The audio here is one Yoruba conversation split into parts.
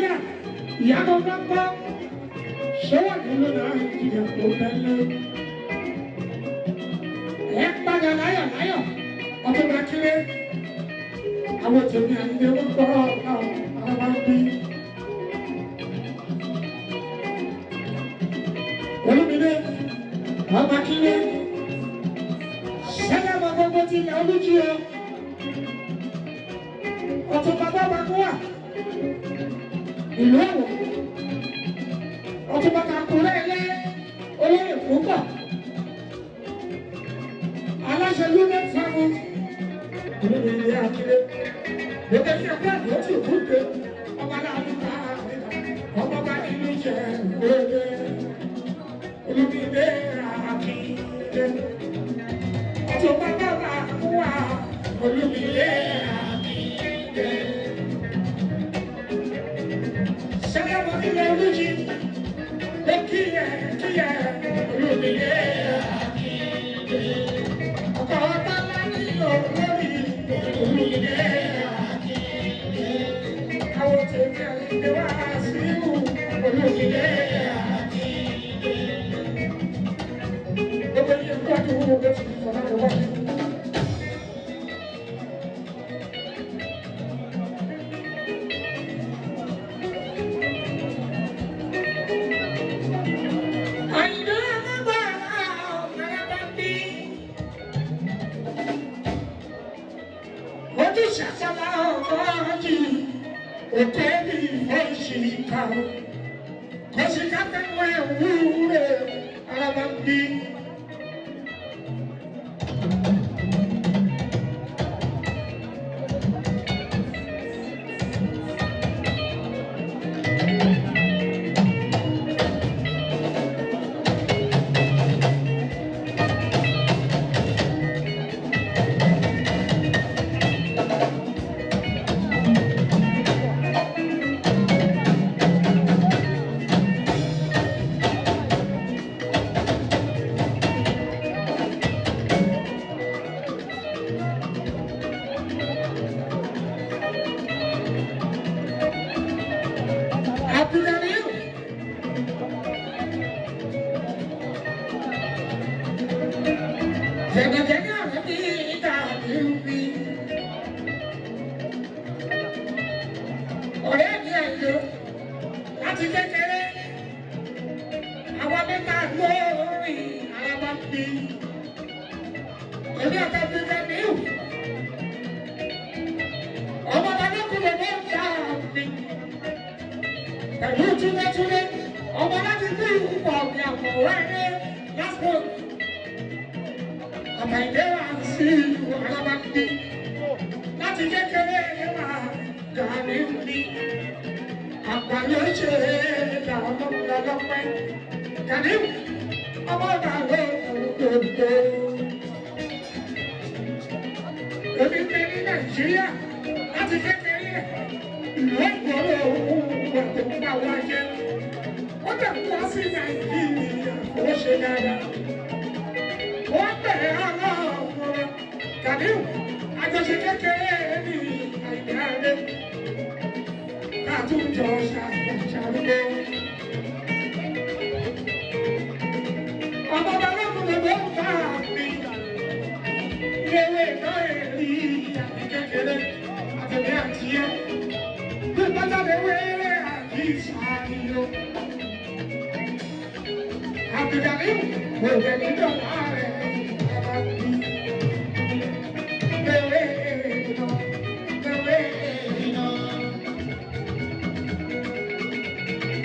Nàìjíríà ìyàwó gbọ́ngbọ́ ṣọwọ́ nínú Nàìjíríà tó bẹ́lẹ̀. Ẹ padà láyọ̀ láyọ̀ ọdún bá kéré àwọn tèmi àyíké wọn gbọ́ àwọn bá bí. Olúmídé ọba kéré ṣẹlẹ̀ ọmọ gbogbo ti ilẹ̀ olújí o. Ọ̀tún bàbá wa kó wà ìlú Ọ̀wọ̀. Ọ̀tún bàbá kó lẹ́yẹ olóyè púpọ̀. Aláṣẹ lóde fáwọn olóyè akéré. Bébè ní ẹgbẹ́ àgbẹ̀ tí òkú gbé ọba láàánú ká ọba bá nínú jẹ òde. Olúmídé Akíndé. Ọ̀tún bàbá wa kó wà Olúmídé Akíndé. Ṣẹlẹ̀ wọn ní olújí ló kíyè Olúmídé Akíndé. Ọkọ̀ ọba ńlá ní olórí Olúmídé Akíndé. Àwọn tèmi àyíké wá sí ìlú Olúmídé Akíndé. Gbogbo yẹn gbọ́dọ̀ wọ́n bẹ́ẹ̀ ti sọ̀rọ̀ lọ́wọ́. Otebi oshika, koshika kwe ure arabandi. Nàìjíríà láti kékeré ìlú ìgboro òun tó ń bá wa jẹ. Ó dẹ̀ ń wá sí Nàìjíríà ó ṣe dáadáa. Wọ́n bẹ̀rẹ̀ ọlọ́run Kàdíù àjọṣe kékeré ní Àìdáadé. Káàtúnjọ ṣàrúgbó. Ọmọ balógun ló ń bá mi. Ilé náà èrí àti kékeré àtẹ̀lé àti ẹ́. Bí pátákó wẹ́rẹ́ àti ìsàlìyó. Àbùdàmí kò lè ní dọ̀là rẹ̀ bàbá mi. Lewé iná, lewé iná.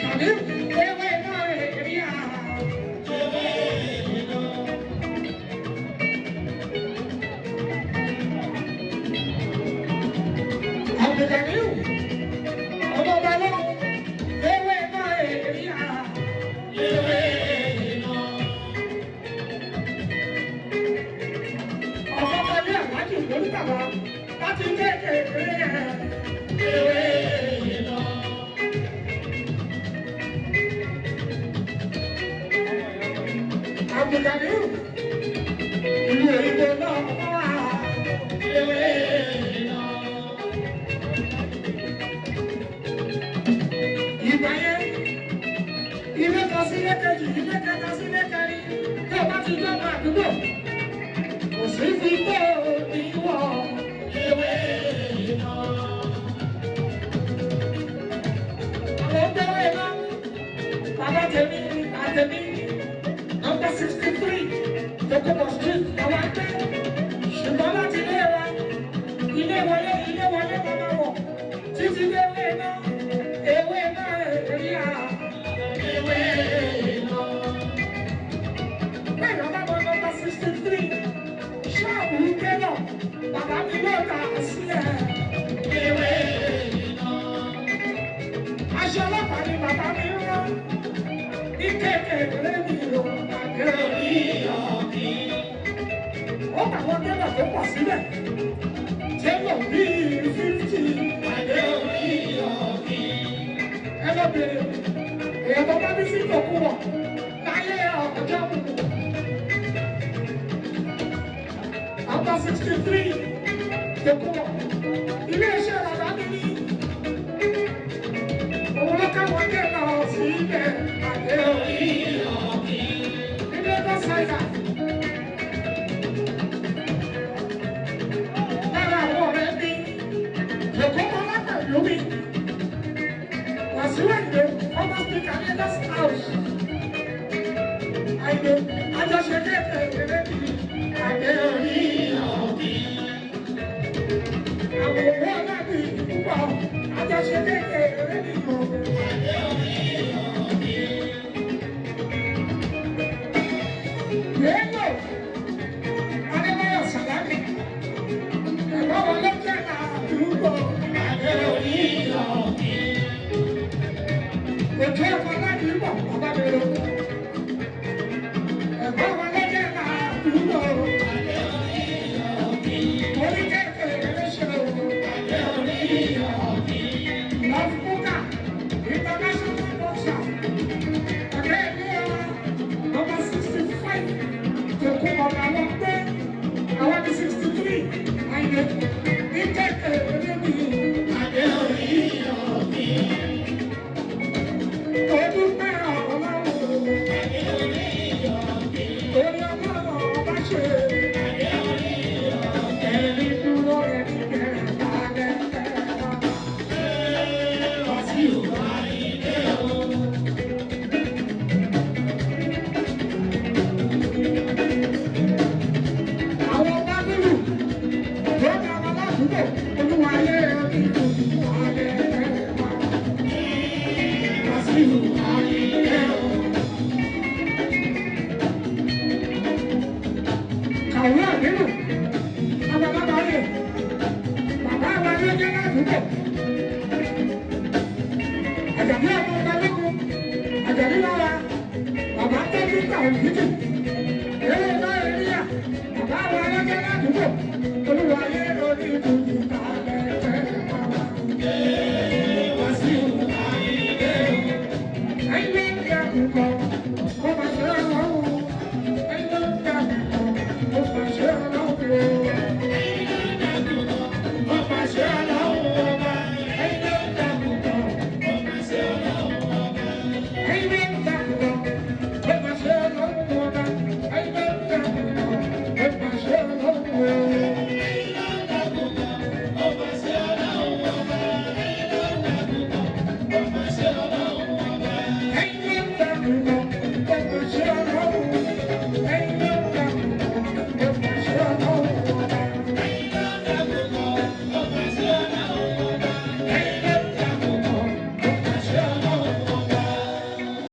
Tàbí lewé náà èrí àrùn. Lewé iná. Àbùdàmí ọmọ balógun lewé náà èrí àrùn. Lewé iná. Ọmọ balẹ̀ àwájú lórí bàbá láti kékeré lewé iná. Àbùdàmí ìlú òyìnbó náà wà lewé iná. kejì ilé kẹta sí ilé kẹrin tó bá ti jọba àdúgbò kò sí fi tó ìwọ ewé iná. àwọn gbẹ́wé iná bàbá tèmi àtẹ̀mí nọ́mbà 63 Tokobo street àwọn àgbẹ̀ ṣùgbọ́n láti ilé wọlé màmá wọ̀ títí dé ewé iná èrí à ewé iná. bẹ́ẹ̀ ni ọba bọ̀ nọ́mbà 63 ṣọ́ọ̀bù gbẹ́lọ̀ bàbá mi ló dà sílẹ̀ ewé iná. aṣọ ọlọ́pàá ni bàbá mi rán ní kékeré mi ò gbàgbé orí ọ̀bí. ó bá wọn gbẹ́lọ̀ tó pọ̀ sílẹ̀ tẹ́lọ̀ bí 50 gbàgbé orí ọ̀bí. ẹ lọ bèrè èèyàn tó bá bí sí ìtòkù wọ̀ láyé ọjọ́ mu. Nọ́mbà 63 Tokobo ilé iṣẹ́ bàbá mi ní òun ló káwọn dé lọ sí ilẹ̀ àdé orí ọ̀bí nílé tó ṣàyà. lára àwọn ọ̀rẹ́ mi Tokobo lápẹ̀lú mi Wasiu Ayinde ọmọ speaker Lagos House Ayinde àjọṣe kékeré mi àdé orí ọ̀bí. àwọn owó aláàbí púpọ̀ àjọṣe kékeré mi mọ̀ àdé orí ọ̀bí. Yéèlò Adébáyọ̀ Sàlámì ẹ̀gbọ́n wọn ló jẹ́ àdúgbò àdé orí ọ̀bí. Òkè ọ̀fọ̀ láti bọ̀ bàbá mi lọ. ẹ̀gbọ́n wọn ló jẹ́ àdúgbò àdé orí ọ̀bí. orí kékeré ṣe àdé orí ọ̀bí. Love Buka International Boxer ọ̀gá ilé wa nọ́mbà 65 Tokobo làwọn gbé àwọn ní 63 Ayinde ní kékeré mi àdé orí ọ̀bí. Ojú pẹ́ ọlọ́run àdé orí ọ̀bí. orí ọlọ́run ọba ṣe àdé orí ọ̀bí. ẹni dúró ẹni kẹrẹ balẹ̀ kẹrẹ Wasiu Ayinde o. àwọn bá nílùú tó dá wọn ládùúgbò olúwa lé orí ìlú alẹ́ kẹrẹ Wasiu Ayinde o. kàwé àdínù àbàbàbà rẹ̀ bàbá wa ló jẹ́ ládùúgbò. Àjàdí ọmọ balógun Àjàdí lára bàbá tẹ́jú gbà òjijì eré náà eré yà bàbá wa ló jẹ́ ládùúgbò olúwa yẹ